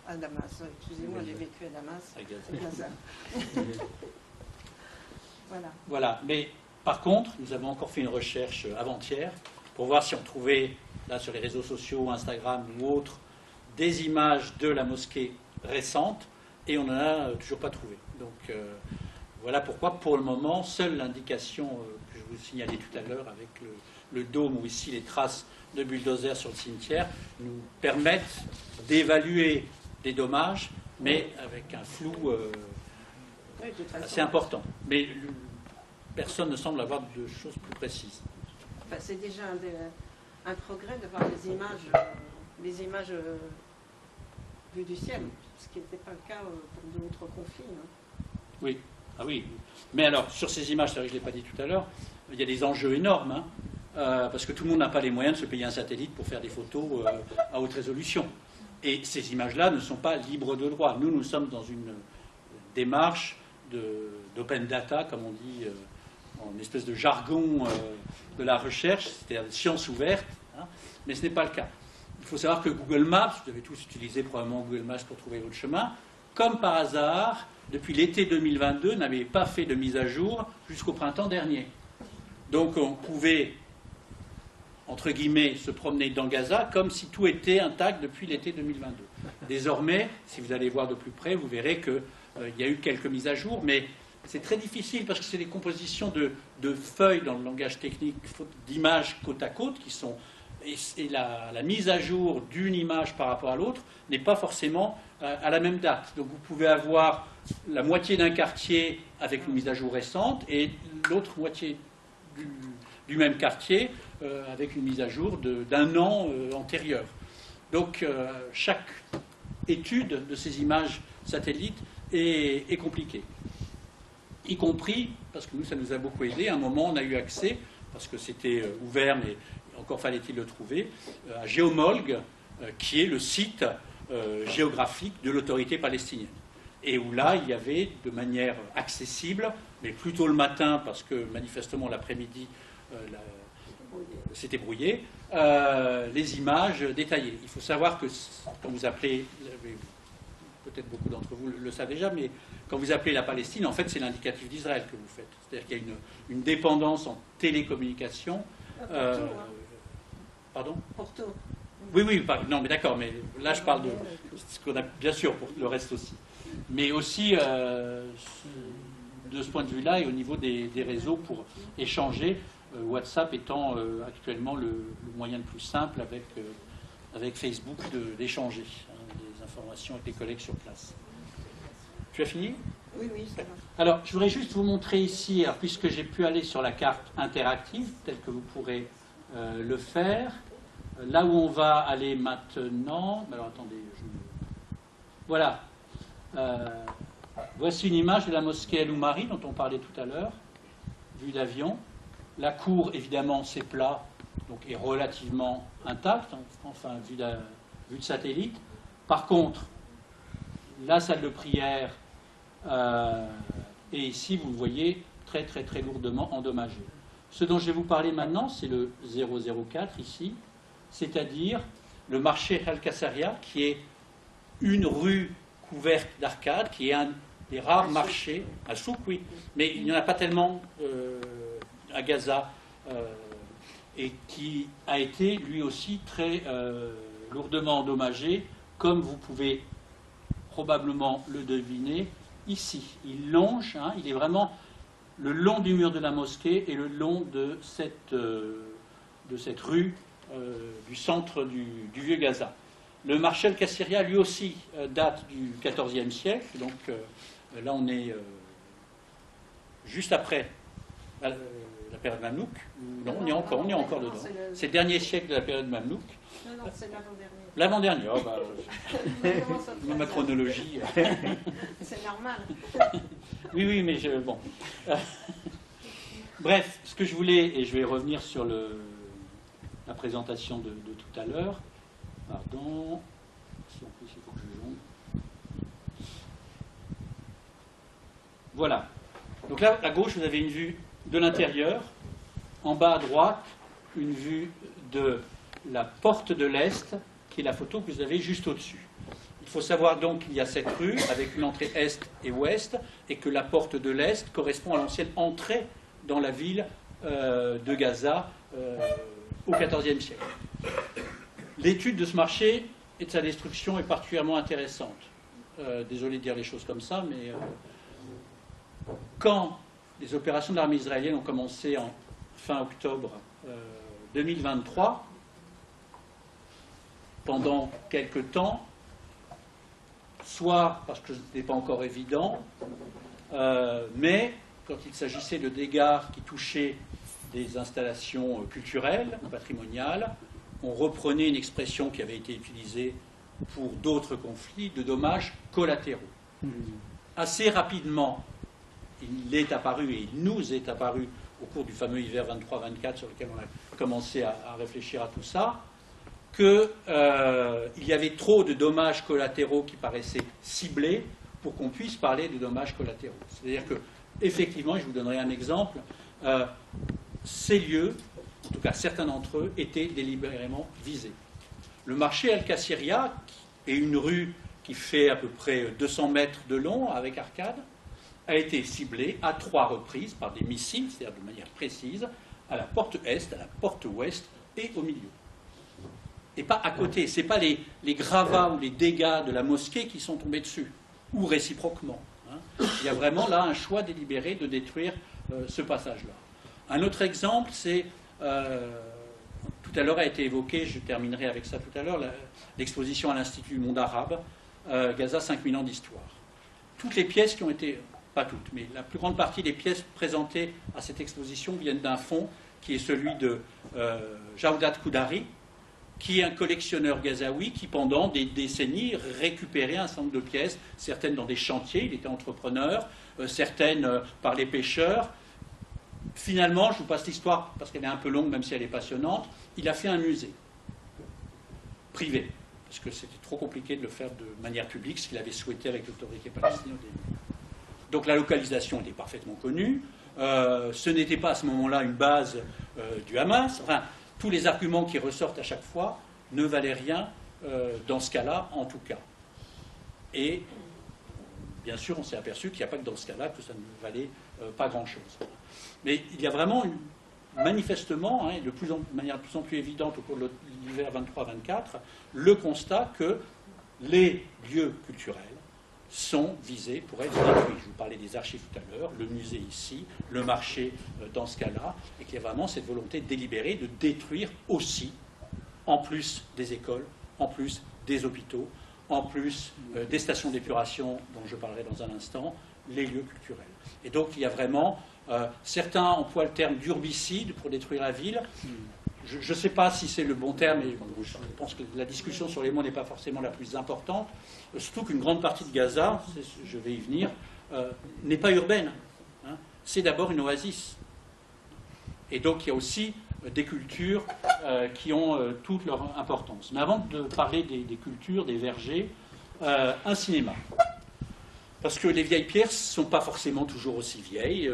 à Damas. Excusez-moi, j'ai vécu à Damas. C'est Gaza. Voilà. Mais par contre, nous avons encore fait une recherche avant-hier pour voir si on trouvait, là sur les réseaux sociaux, Instagram ou autres, des images de la mosquée récente, et on n'en a toujours pas trouvé. Donc voilà pourquoi, pour le moment, seule l'indication que je vous signalais tout à l'heure, avec le dôme ou ici les traces de bulldozer sur le cimetière, nous permettent d'évaluer des dommages, mais avec un flou assez important. Mais personne ne semble avoir de choses plus précises. Enfin, c'est déjà un progrès de voir les images vues du ciel, ce qui n'était pas le cas pour d'autres conflits. Hein. Oui, oui. Mais alors, sur ces images, c'est vrai que je ne l'ai pas dit tout à l'heure, il y a des enjeux énormes, hein, parce que tout le monde n'a pas les moyens de se payer un satellite pour faire des photos à haute résolution. Et ces images-là ne sont pas libres de droit. Nous sommes dans une démarche d'open data, comme on dit en espèce de jargon de la recherche, c'est-à-dire des sciences ouvertes, hein, mais ce n'est pas le cas. Il faut savoir que Google Maps, vous avez tous utilisé probablement Google Maps pour trouver votre chemin, comme par hasard, depuis l'été 2022, n'avait pas fait de mise à jour jusqu'au printemps dernier. Donc on pouvait, entre guillemets, se promener dans Gaza comme si tout était intact depuis l'été 2022. Désormais, si vous allez voir de plus près, vous verrez qu'il y a eu quelques mises à jour, mais c'est très difficile parce que c'est des compositions de feuilles dans le langage technique, d'images côte à côte qui sont... Et la mise à jour d'une image par rapport à l'autre n'est pas forcément à la même date. Donc vous pouvez avoir la moitié d'un quartier avec une mise à jour récente et l'autre moitié du même quartier avec une mise à jour d'un an antérieur. Donc chaque étude de ces images satellites est compliquée. Y compris, parce que nous, ça nous a beaucoup aidé, à un moment, on a eu accès, parce que c'était ouvert, mais encore fallait-il le trouver, à Géomolg, qui est le site géographique de l'autorité palestinienne. Et où là, il y avait de manière accessible, mais plutôt le matin, parce que manifestement l'après-midi, c'était brouillé, les images détaillées. Il faut savoir que quand vous appelez, peut-être beaucoup d'entre vous le savent déjà, mais quand vous appelez la Palestine, en fait, c'est l'indicatif d'Israël que vous faites. C'est-à-dire qu'il y a une dépendance en télécommunication. Pardon ? Porto. Oui, non, mais d'accord, mais là, je parle de ce qu'on a, bien sûr, pour le reste aussi. Mais aussi, de ce point de vue-là, et au niveau des réseaux pour échanger, WhatsApp étant actuellement le moyen le plus simple avec Facebook d'échanger des informations avec les collègues sur place. Tu as fini ? Oui, oui, ça va. Alors, je voudrais juste vous montrer ici, alors, puisque j'ai pu aller sur la carte interactive, peut-être que vous pourrez le faire. Là où on va aller maintenant... Alors, attendez, voilà. Voici une image de la mosquée El-Oumari, dont on parlait tout à l'heure, vue d'avion. La cour, évidemment, c'est plat, donc est relativement intacte, enfin, vue de satellite. Par contre, la salle de prière est ici, vous le voyez, très très très lourdement endommagée. Ce dont je vais vous parler maintenant, c'est le 004 ici, c'est-à-dire le marché Al-Kassaria, qui est une rue couverte d'arcades, qui est un des rares marchés, à Souk, oui, mais il n'y en a pas tellement à Gaza, et qui a été lui aussi très lourdement endommagé, comme vous pouvez probablement le deviner ici. Il longe, hein, il est vraiment le long du mur de la mosquée et le long de cette rue du centre du vieux Gaza. Le marché Al-Kassaria, lui aussi, date du XIVe siècle, donc là on est juste après la période Mamelouk. Non, on est encore dedans. C'est le dernier siècle de la période Mamelouk. Non, c'est l'avant-dernier. L'avant-dernier, oh bah, ma chronologie. C'est normal. Oui, mais bon. Bref, ce que je voulais, et je vais revenir sur la présentation de tout à l'heure. Pardon. Si en plus il faut que je jongle. Voilà. Donc là, à gauche, vous avez une vue de l'intérieur. En bas à droite, une vue de la porte de l'Est, qui est la photo que vous avez juste au-dessus. Il faut savoir donc qu'il y a cette rue avec une entrée Est et Ouest, et que la porte de l'Est correspond à l'ancienne entrée dans la ville de Gaza au XIVe siècle. L'étude de ce marché et de sa destruction est particulièrement intéressante. Désolé de dire les choses comme ça, mais quand les opérations de l'armée israélienne ont commencé en fin octobre 2023, pendant quelque temps, soit parce que ce n'était pas encore évident, mais quand il s'agissait de dégâts qui touchaient des installations culturelles ou patrimoniales, on reprenait une expression qui avait été utilisée pour d'autres conflits, de dommages collatéraux. Assez rapidement, il est apparu, et il nous est apparu au cours du fameux hiver 23-24 sur lequel on a commencé à réfléchir à tout ça, qu'il y avait trop de dommages collatéraux qui paraissaient ciblés pour qu'on puisse parler de dommages collatéraux. C'est-à-dire que, effectivement, et je vous donnerai un exemple, ces lieux, en tout cas certains d'entre eux, étaient délibérément visés. Le marché Al-Kassaria est une rue qui fait à peu près 200 mètres de long avec arcade, a été ciblé à 3 reprises par des missiles, c'est-à-dire de manière précise, à la porte Est, à la porte Ouest et au milieu. Et pas à côté. Ce n'est pas les gravats ou les dégâts de la mosquée qui sont tombés dessus, ou réciproquement. Hein. Il y a vraiment là un choix délibéré de détruire ce passage-là. Un autre exemple, c'est, tout à l'heure a été évoqué, je terminerai avec ça tout à l'heure, l'exposition à l'Institut du monde arabe, Gaza, 5000 ans d'histoire. Toutes les pièces qui ont été, pas toutes, mais la plus grande partie des pièces présentées à cette exposition viennent d'un fonds qui est celui de Jawdat Koudari, qui est un collectionneur gazaoui qui, pendant des décennies, récupérait un certain nombre de pièces, certaines dans des chantiers, il était entrepreneur, certaines par les pêcheurs. Finalement, je vous passe l'histoire parce qu'elle est un peu longue, même si elle est passionnante, il a fait un musée privé, parce que c'était trop compliqué de le faire de manière publique, ce qu'il avait souhaité avec l'autorité palestinienne au début. Donc la localisation était parfaitement connue, ce n'était pas à ce moment-là une base du Hamas, enfin, tous les arguments qui ressortent à chaque fois ne valaient rien dans ce cas-là, en tout cas. Et bien sûr, on s'est aperçu qu'il n'y a pas que dans ce cas-là que ça ne valait pas grand-chose. Mais il y a vraiment, manifestement, hein, de manière de plus en plus évidente au cours de l'hiver 23-24, le constat que les lieux culturels sont visés pour être détruits. Je vous parlais des archives tout à l'heure, le musée ici, le marché dans ce cas-là, et qu'il y a vraiment cette volonté délibérée de détruire aussi, en plus des écoles, en plus des hôpitaux, en plus des stations d'épuration dont je parlerai dans un instant, les lieux culturels. Et donc il y a vraiment, certains emploient le terme d'urbicide pour détruire la ville. Je ne sais pas si c'est le bon terme, mais je pense que la discussion sur les mots n'est pas forcément la plus importante, surtout qu'une grande partie de Gaza, je vais y venir, n'est pas urbaine. Hein. C'est d'abord une oasis. Et donc il y a aussi des cultures qui ont toute leur importance. Mais avant de parler des cultures, des vergers, un cinéma. Parce que les vieilles pierres ne sont pas forcément toujours aussi vieilles,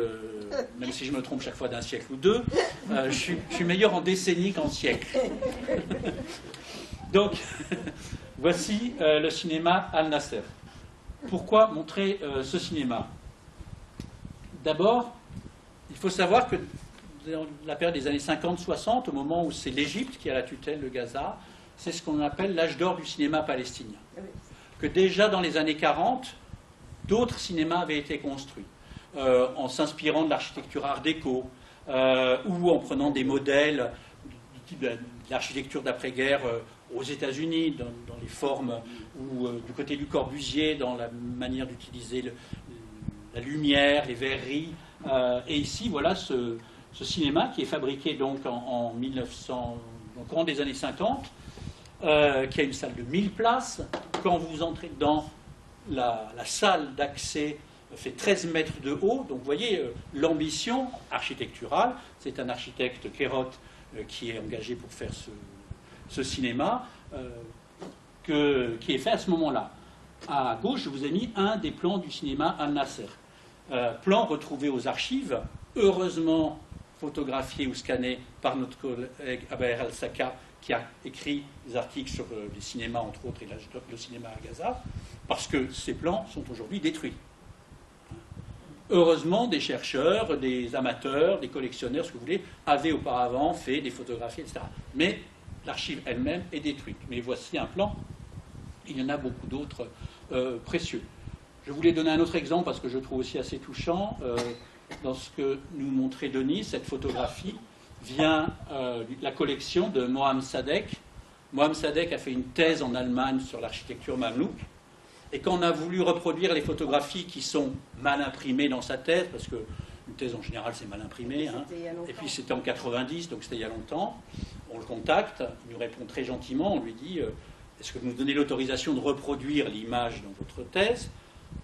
même si je me trompe chaque fois d'un siècle ou deux. Je suis meilleur en décennies qu'en siècles. Donc, voici le cinéma Al-Nasser. Pourquoi montrer ce cinéma? D'abord, il faut savoir que dans la période des années 50-60, au moment où c'est l'Égypte qui a la tutelle de Gaza, c'est ce qu'on appelle l'âge d'or du cinéma palestinien. Que déjà dans les années 40, d'autres cinémas avaient été construits, en s'inspirant de l'architecture art déco, ou en prenant des modèles du type de l'architecture d'après-guerre aux États-Unis, dans les formes, ou du côté du Corbusier, dans la manière d'utiliser la lumière, les verreries. Et ici, voilà ce cinéma qui est fabriqué donc en 1900, au courant des années 50, qui a une salle de 1000 places. Quand vous entrez dans la salle d'accès fait 13 mètres de haut, donc vous voyez l'ambition architecturale. C'est un architecte, Kerot, qui est engagé pour faire ce cinéma, qui est fait à ce moment-là. À gauche, je vous ai mis un des plans du cinéma Al-Nasser. Plan retrouvé aux archives, heureusement photographié ou scanné par notre collègue Abaer Al-Saka, qui a écrit des articles sur les cinémas, entre autres, et le cinéma à Gaza, parce que ces plans sont aujourd'hui détruits. Heureusement, des chercheurs, des amateurs, des collectionneurs, ce que vous voulez, avaient auparavant fait des photographies, etc. Mais l'archive elle-même est détruite. Mais voici un plan. Il y en a beaucoup d'autres précieux. Je voulais donner un autre exemple, parce que je trouve aussi assez touchant. Dans ce que nous montrait Denis, cette photographie vient de la collection de Mohamed Sadek. Mohamed Sadek a fait une thèse en Allemagne sur l'architecture mamelouk. Et quand on a voulu reproduire les photographies qui sont mal imprimées dans sa thèse, parce qu'une thèse en général c'est mal imprimé, hein, et puis c'était en 90, donc c'était il y a longtemps, on le contacte, il nous répond très gentiment, on lui dit est-ce que vous nous donnez l'autorisation de reproduire l'image dans votre thèse?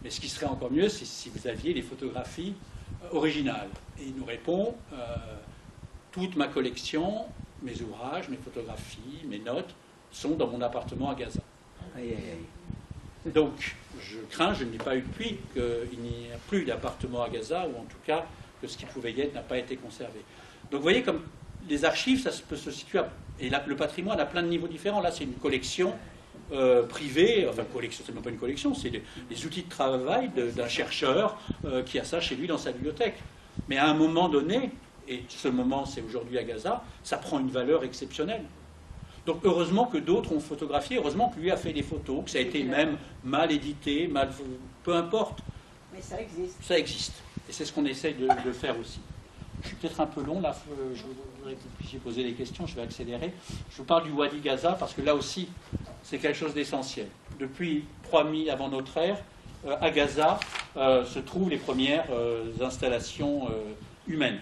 Mais ce qui serait encore mieux, c'est si vous aviez les photographies originales. Et il nous répond toute ma collection, mes ouvrages, mes photographies, mes notes sont dans mon appartement à Gaza. Aïe, aïe, aïe. Donc, je crains, je n'ai pas eu depuis, qu'il n'y ait plus d'appartement à Gaza, ou en tout cas que ce qui pouvait y être n'a pas été conservé. Donc, vous voyez, comme les archives, ça peut se situer, et là, le patrimoine a plein de niveaux différents. Là, c'est une collection privée, enfin, collection, c'est même pas une collection, c'est les outils de travail d'un chercheur qui a ça chez lui dans sa bibliothèque. Mais à un moment donné, et ce moment, c'est aujourd'hui à Gaza, ça prend une valeur exceptionnelle. Donc heureusement que d'autres ont photographié, heureusement que lui a fait des photos, que ça a été même mal édité, peu importe. Mais ça existe. Ça existe. Et c'est ce qu'on essaye de faire aussi. Je suis peut-être un peu long, là, je voudrais que vous puissiez poser des questions, je vais accélérer. Je vous parle du Wadi Gaza, parce que là aussi, c'est quelque chose d'essentiel. Depuis 3000 avant notre ère, à Gaza, se trouvent les premières installations humaines.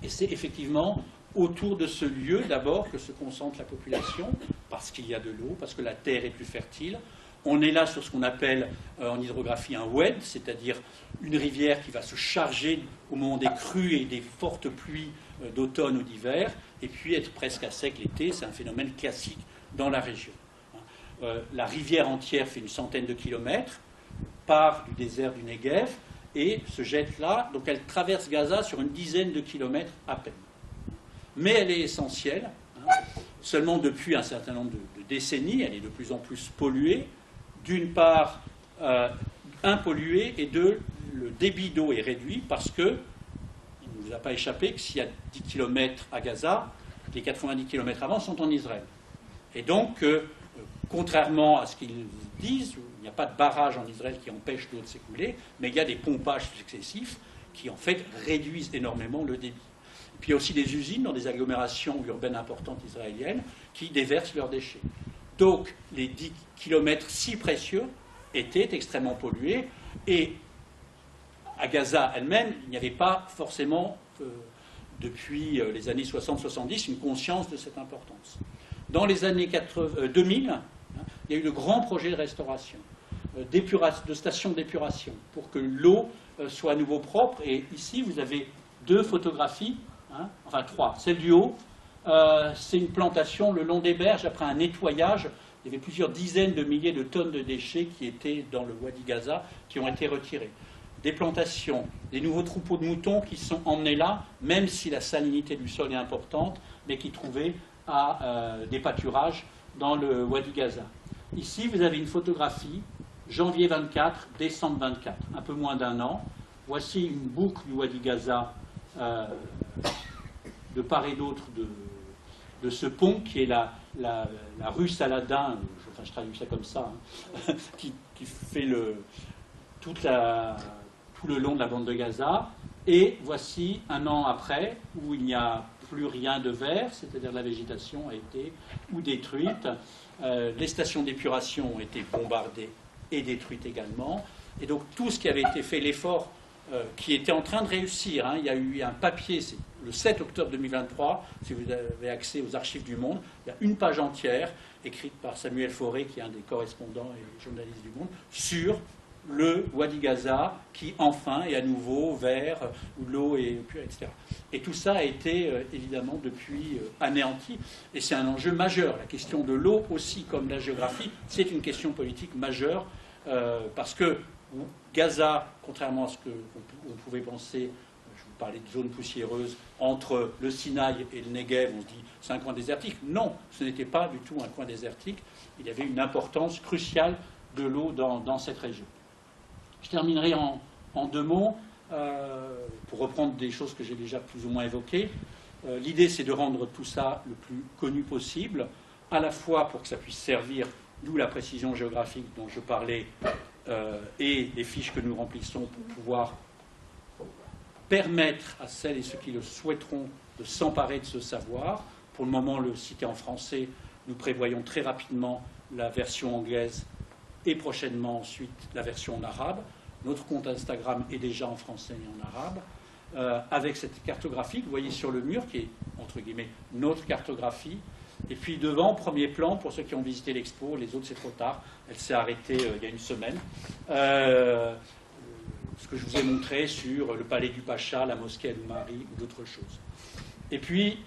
Et c'est effectivement autour de ce lieu, d'abord, que se concentre la population, parce qu'il y a de l'eau, parce que la terre est plus fertile. On est là sur ce qu'on appelle en hydrographie un oued, c'est-à-dire une rivière qui va se charger au moment des crues et des fortes pluies d'automne ou d'hiver, et puis être presque à sec l'été. C'est un phénomène classique dans la région. La rivière entière fait une centaine de kilomètres, part du désert du Negev, et se jette là. Donc elle traverse Gaza sur une dizaine de kilomètres à peine. Mais elle est essentielle. Seulement depuis un certain nombre de décennies, elle est de plus en plus polluée. D'une part, impolluée, et deux, le débit d'eau est réduit parce que, il ne nous a pas échappé que s'il y a 10 km à Gaza, les 90 km avant sont en Israël. Et donc, contrairement à ce qu'ils disent, il n'y a pas de barrage en Israël qui empêche l'eau de s'écouler, mais il y a des pompages successifs qui, en fait, réduisent énormément le débit. Puis il y a aussi des usines dans des agglomérations urbaines importantes israéliennes qui déversent leurs déchets. Donc les 10 kilomètres si précieux étaient extrêmement pollués, et à Gaza elle-même, il n'y avait pas forcément, depuis les années 60-70, une conscience de cette importance. Dans les années 2000, il y a eu de grands projets de restauration, de stations d'épuration, pour que l'eau soit à nouveau propre. Et ici, vous avez 2 photographies, enfin 3. Celle du haut, c'est une plantation le long des berges après un nettoyage. Il y avait plusieurs dizaines de milliers de tonnes de déchets qui étaient dans le Wadi Gaza, qui ont été retirés. Des plantations, des nouveaux troupeaux de moutons qui sont emmenés là, même si la salinité du sol est importante, mais qui trouvaient à des pâturages dans le Wadi Gaza. Ici, vous avez une photographie, janvier 24, décembre 24, un peu moins d'1 an. Voici une boucle du Wadi Gaza de part et d'autre de ce pont qui est la rue Saladin, enfin je traduis ça comme ça, qui fait tout le long de la bande de Gaza. Et voici 1 an après, où il n'y a plus rien de vert, c'est-à-dire la végétation a été ou détruite, les stations d'épuration ont été bombardées et détruites également, et donc tout ce qui avait été fait, l'effort qui était en train de réussir, il y a eu un papier, c'est le 7 octobre 2023, si vous avez accès aux archives du Monde, il y a une page entière, écrite par Samuel Fauré, qui est un des correspondants et journalistes du Monde, sur le Wadi Gaza, qui enfin est à nouveau vert, où l'eau est pure, etc. Et tout ça a été évidemment depuis anéanti, et c'est un enjeu majeur. La question de l'eau aussi, comme la géographie, c'est une question politique majeure, parce que Gaza, contrairement à ce que vous pouvez penser, je vous parlais de zones poussiéreuses, entre le Sinaï et le Negev, on se dit c'est un coin désertique. Non, ce n'était pas du tout un coin désertique. Il y avait une importance cruciale de l'eau dans cette région. Je terminerai en 2 mots, pour reprendre des choses que j'ai déjà plus ou moins évoquées. L'idée, c'est de rendre tout ça le plus connu possible, à la fois pour que ça puisse servir, d'où la précision géographique dont je parlais, et les fiches que nous remplissons pour pouvoir permettre à celles et ceux qui le souhaiteront de s'emparer de ce savoir. Pour le moment, le site est en français. Nous prévoyons très rapidement la version anglaise et prochainement ensuite la version en arabe. Notre compte Instagram est déjà en français et en arabe, avec cette cartographie que vous voyez sur le mur, qui est, entre guillemets, notre cartographie. Et puis devant, premier plan, pour ceux qui ont visité l'expo, les autres c'est trop tard, elle s'est arrêtée il y a 1 semaine, ce que je vous ai montré sur le palais du Pacha, la mosquée Al-Umari ou d'autres choses. Et puis,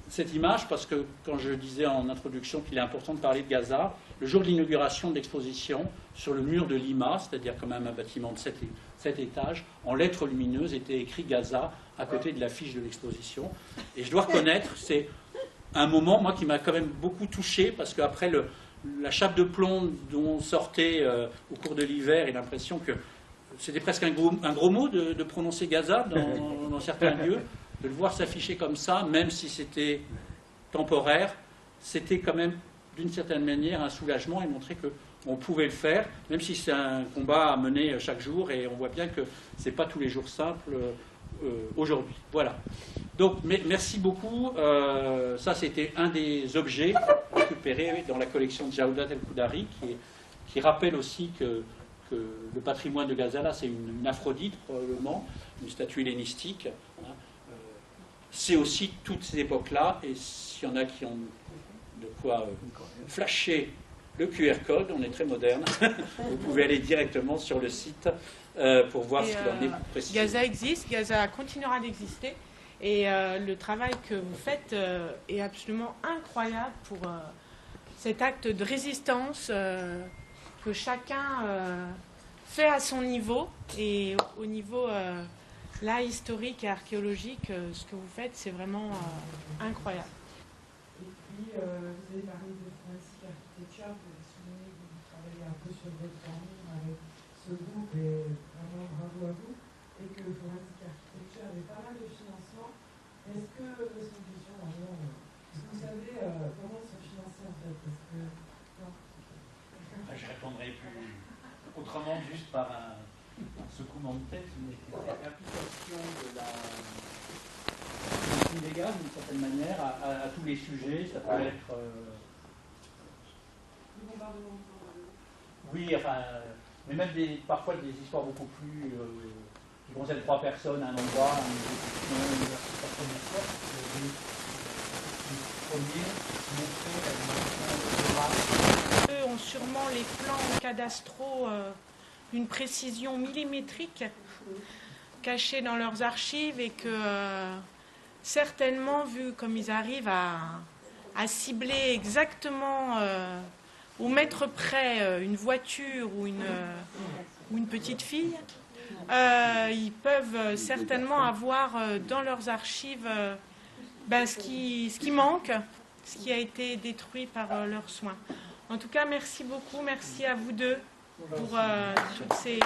cette image, parce que quand je disais en introduction qu'il est important de parler de Gaza, le jour de l'inauguration de l'exposition, sur le mur de Lima, c'est-à-dire quand même un bâtiment de 7 étages, en lettres lumineuses était écrit Gaza à côté de l'affiche de l'exposition. Et je dois reconnaître, c'est un moment, moi, qui m'a quand même beaucoup touché, parce qu'après la chape de plomb dont on sortait au cours de l'hiver, et l'impression que c'était presque un gros mot de prononcer Gaza dans certains lieux, de le voir s'afficher comme ça, même si c'était temporaire, c'était quand même, d'une certaine manière, un soulagement et montrer qu'on pouvait le faire, même si c'est un combat à mener chaque jour, et on voit bien que ce n'est pas tous les jours simple aujourd'hui. Voilà. Donc, merci beaucoup. Ça, c'était un des objets récupérés dans la collection de Jaoudat El-Koudari, qui rappelle aussi que le patrimoine de Gaza, là, c'est une Aphrodite, probablement, une statue hellénistique. C'est aussi toutes ces époques-là, et s'il y en a qui ont de quoi flasher le QR code, on est très moderne, vous pouvez aller directement sur le site pour voir ce qu'il en est plus précisément. Gaza existe, Gaza continuera d'exister, et le travail que vous faites est absolument incroyable pour cet acte de résistance que chacun fait à son niveau, et au niveau là, historique et archéologique, ce que vous faites, c'est vraiment incroyable. Et puis, vous avez parlé de forensique architecture, vous avez souligné que vous travaillez un peu sur votre famille avec ce groupe, et vraiment bravo à vous, et que forensique architecture avait pas mal de financement. Est-ce que, c'est une question vraiment, est-ce que vous savez comment se financer en fait? Je répondrai plus autrement, juste par un secouement de tête, mais l'application de la légale, d'une certaine manière, à tous les sujets. Ça peut être Oui, enfin, mais même parfois des histoires beaucoup plus qui concernent 3 personnes à un endroit, Eux ont sûrement les plans cadastraux d'une précision millimétrique cachés dans leurs archives et que certainement, vu comme ils arrivent à cibler exactement au mètre près une voiture ou une petite fille, ils peuvent certainement avoir dans leurs archives ce qui manque, ce qui a été détruit par leurs soins. En tout cas, merci beaucoup, merci à vous deux pour toutes ces...